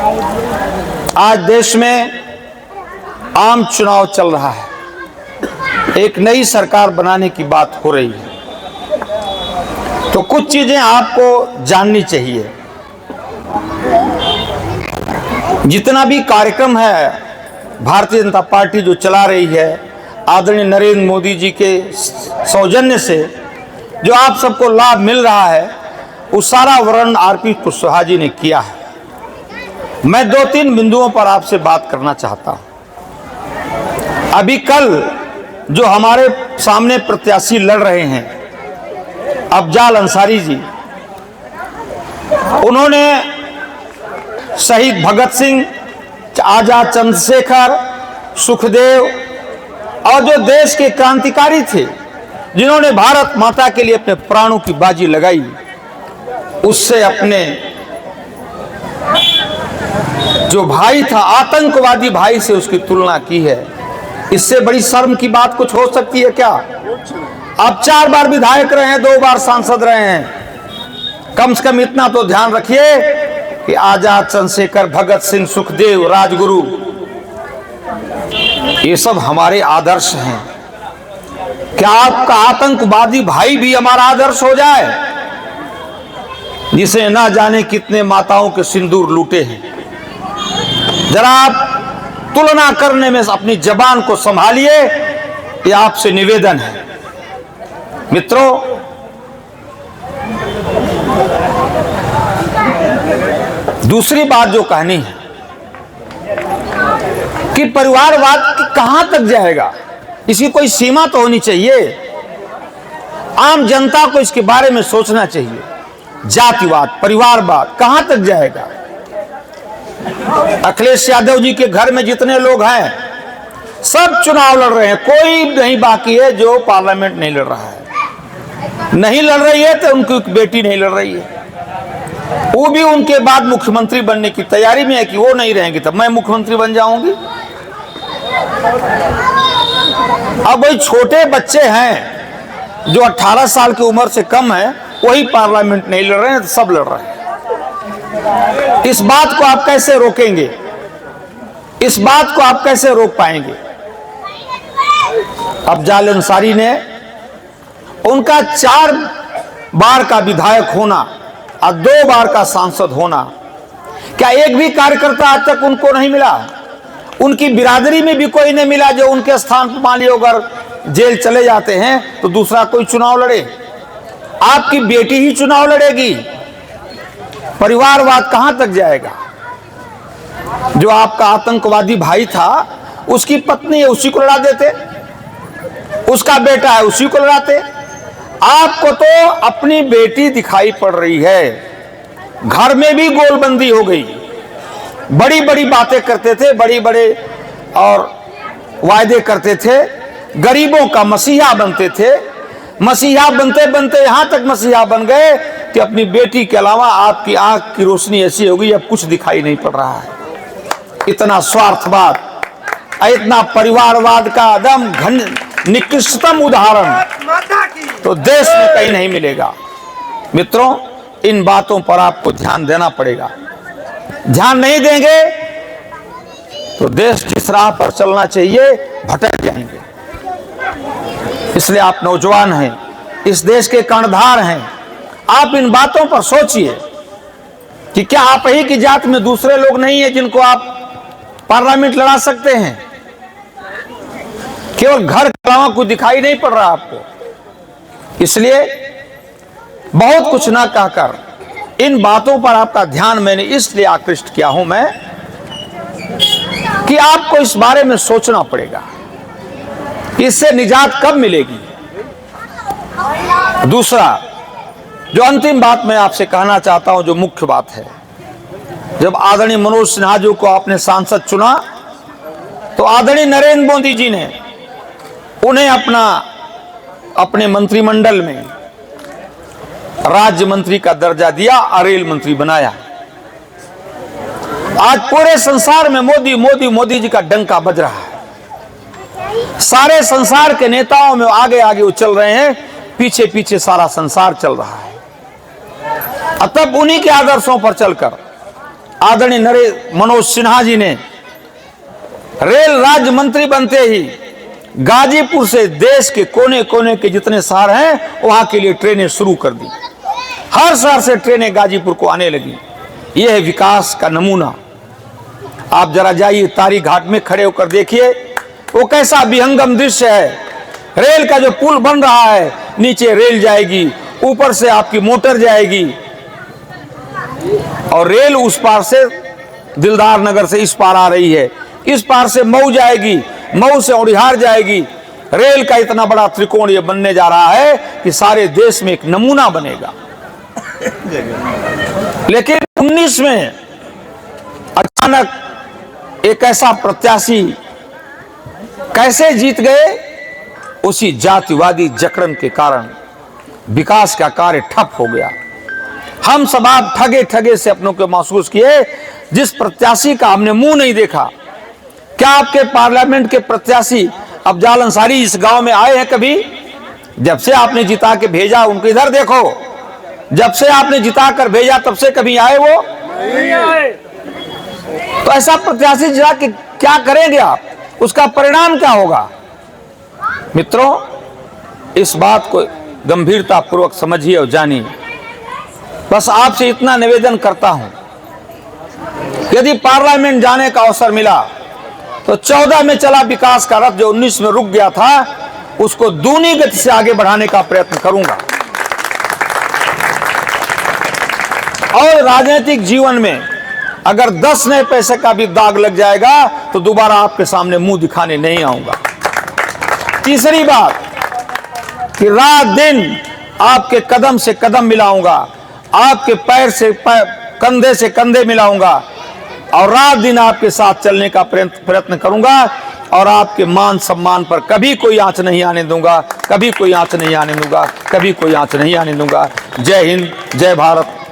आज देश में आम चुनाव चल रहा है, एक नई सरकार बनाने की बात हो रही है, तो कुछ चीजें आपको जाननी चाहिए। जितना भी कार्यक्रम है भारतीय जनता पार्टी जो चला रही है, आदरणीय नरेंद्र मोदी जी के सौजन्य से जो आप सबको लाभ मिल रहा है, उस सारा वर्णन आरपी कुशवाहा जी ने किया है। मैं दो तीन बिंदुओं पर आपसे बात करना चाहता हूं। अभी कल जो हमारे सामने प्रत्याशी लड़ रहे हैं, अफजाल अंसारी जी, उन्होंने शहीद भगत सिंह, आजाद चंद्रशेखर, सुखदेव और जो देश के क्रांतिकारी थे जिन्होंने भारत माता के लिए अपने प्राणों की बाजी लगाई, उससे अपने जो भाई था आतंकवादी भाई से उसकी तुलना की है। इससे बड़ी शर्म की बात कुछ हो सकती है क्या? आप 4 बार विधायक रहे हैं, 2 बार सांसद रहे हैं। कम से कम इतना तो ध्यान रखिए कि आजाद चंद्रशेखर, भगत सिंह, सुखदेव, राजगुरु, ये सब हमारे आदर्श हैं। क्या आपका आतंकवादी भाई भी हमारा आदर्श हो जाए, जिसे ना जाने कितने माताओं के सिंदूर लूटे हैं? जरा आप तुलना करने में अपनी जबान को संभालिए, ये आपसे निवेदन है। मित्रों, दूसरी बात जो कहनी है कि परिवारवाद कहां तक जाएगा, इसकी कोई सीमा तो होनी चाहिए। आम जनता को इसके बारे में सोचना चाहिए। जातिवाद, परिवारवाद कहां तक जाएगा? अखिलेश यादव जी के घर में जितने लोग हैं सब चुनाव लड़ रहे हैं, कोई नहीं बाकी है जो पार्लियामेंट नहीं लड़ रहा है। नहीं लड़ रही है तो उनकी बेटी नहीं लड़ रही है, वो भी उनके बाद मुख्यमंत्री बनने की तैयारी में है कि वो नहीं रहेंगे तब मैं मुख्यमंत्री बन जाऊंगी। अब वही छोटे बच्चे हैं जो 18 साल की उम्र से कम है, वही पार्लियामेंट नहीं लड़ रहे हैं, तो सब लड़ रहे हैं। इस बात को आप कैसे रोकेंगे? इस बात को आप कैसे रोक पाएंगे? अफजाल अंसारी ने, उनका 4 बार का विधायक होना और 2 बार का सांसद होना, क्या एक भी कार्यकर्ता आज तक उनको नहीं मिला? उनकी बिरादरी में भी कोई नहीं मिला जो उनके स्थान पर मान लियो अगर जेल चले जाते हैं तो दूसरा कोई चुनाव लड़े? आपकी बेटी ही चुनाव लड़ेगी। परिवारवाद कहां तक जाएगा? जो आपका आतंकवादी भाई था, उसकी पत्नी है उसी को लड़ा देते, उसका बेटा है उसी को लड़ाते। आपको तो अपनी बेटी दिखाई पड़ रही है। घर में भी गोलबंदी हो गई, बड़ी बड़ी बातें करते थे, बड़ी बड़े और वायदे करते थे, गरीबों का मसीहा बनते थे। मसीहा बनते बनते यहां तक मसीहा बन गए कि अपनी बेटी के अलावा आपकी आंख की रोशनी ऐसी हो गई अब कुछ दिखाई नहीं पड़ रहा है। इतना स्वार्थवाद, इतना परिवारवाद का एकदम निकृष्टतम उदाहरण तो देश में कहीं नहीं मिलेगा। मित्रों, इन बातों पर आपको ध्यान देना पड़ेगा। ध्यान नहीं देंगे तो देश जिस राह पर चलना चाहिए भटक जाएंगे। इसलिए आप नौजवान हैं, इस देश के कर्णधार हैं, आप इन बातों पर सोचिए कि क्या आप ही की जात में दूसरे लोग नहीं है जिनको आप पार्लियामेंट लड़ा सकते हैं? केवल घर के अलावा कुछ दिखाई नहीं पड़ रहा आपको। इसलिए बहुत कुछ ना कहकर इन बातों पर आपका ध्यान मैंने इसलिए आकृष्ट किया हूं मैं कि आपको इस बारे में सोचना पड़ेगा कि इससे निजात कब मिलेगी। दूसरा, जो अंतिम बात मैं आपसे कहना चाहता हूं, जो मुख्य बात है, जब आदरणीय मनोज सिन्हा जी को आपने सांसद चुना तो आदरणीय नरेंद्र मोदी जी ने उन्हें अपने मंत्रिमंडल में राज्य मंत्री का दर्जा दिया और रेल मंत्री बनाया। आज पूरे संसार में मोदी मोदी मोदी जी का डंका बज रहा है। सारे संसार के नेताओं में आगे आगे वो चल रहे हैं, पीछे पीछे सारा संसार चल रहा है। अब तब उन्हीं के आदर्शों पर चलकर आदरणीय मनोज सिन्हा जी ने रेल राज्य मंत्री बनते ही गाजीपुर से देश के कोने कोने के जितने शहर हैं वहां के लिए ट्रेनें शुरू कर दी। हर शहर से ट्रेनें गाजीपुर को आने लगी। यह है विकास का नमूना। आप जरा जाइए तारी घाट में खड़े होकर देखिए, वो कैसा विहंगम दृश्य है। रेल का जो पुल बन रहा है, नीचे रेल जाएगी, ऊपर से आपकी मोटर जाएगी और रेल उस पार से दिलदार नगर से इस पार आ रही है, इस पार से मऊ जाएगी, मऊ से औड़िहार जाएगी। रेल का इतना बड़ा त्रिकोण ये बनने जा रहा है कि सारे देश में एक नमूना बनेगा। लेकिन 19 में अचानक एक ऐसा प्रत्याशी कैसे जीत गए? उसी जातिवादी जकड़न के कारण विकास का कार्य ठप हो गया। हम सब आप ठगे ठगे से अपनों को महसूस किए। जिस प्रत्याशी का हमने मुंह नहीं देखा, क्या आपके पार्लियामेंट के प्रत्याशी अफजाल अंसारी इस गांव में आए हैं कभी? जब से आपने जिता के भेजा उनको इधर देखो, जब से आपने जिता कर भेजा तब से कभी आए वो नहीं आए। तो ऐसा प्रत्याशी जरा कि क्या करेंगे आप, उसका परिणाम क्या होगा? मित्रों, इस बात को गंभीरता पूर्वक समझिए और जानिए। बस आपसे इतना निवेदन करता हूं, यदि पार्लियामेंट जाने का अवसर मिला तो 14 में चला विकास का रथ जो 19 में रुक गया था, उसको दूनी गति से आगे बढ़ाने का प्रयत्न करूंगा। और राजनीतिक जीवन में अगर 10 नए पैसे का भी दाग लग जाएगा तो दोबारा आपके सामने मुंह दिखाने नहीं आऊंगा। तीसरी बात कि रात दिन आपके कदम से कदम मिलाऊंगा, आपके पैर से कंधे से कंधे मिलाऊंगा और रात दिन आपके साथ चलने का प्रयत्न करूंगा और आपके मान सम्मान पर कभी कोई आंच नहीं आने दूंगा, कभी कोई आंच नहीं आने दूंगा, कभी कोई आंच नहीं आने दूंगा। जय हिंद, जय भारत।